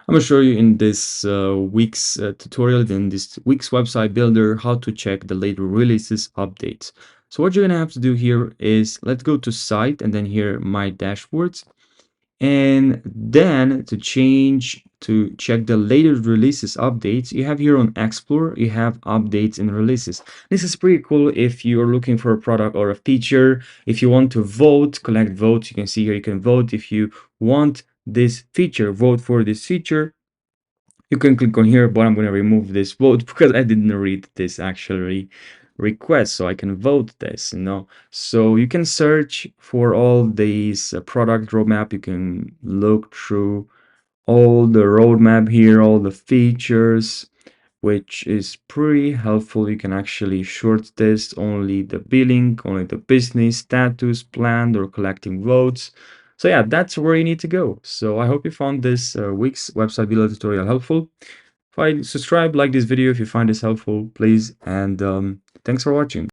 I'm gonna show you in this week's tutorial, in this week's website builder, how to check the later releases updates. So what you're gonna have to do here is let's go to site and then here my dashboards, and then to check the latest releases updates, you have here on Explore, you have updates and releases. This is pretty cool if you are looking for a product or a feature. If you want to vote, collect votes, you can see here you can vote. If you want this feature, vote for this feature, you can click on here, but I'm going to remove this vote because I didn't read this actually request, so I can vote this, so you can search for all these product roadmap. You can look through all the roadmap here, all the features, which is pretty helpful. You can actually short this only the billing, only the business status, planned, or collecting votes. So yeah, that's where you need to go. So I hope you found this week's website builder tutorial helpful. Subscribe, like this video if you find this helpful, please, and thanks for watching.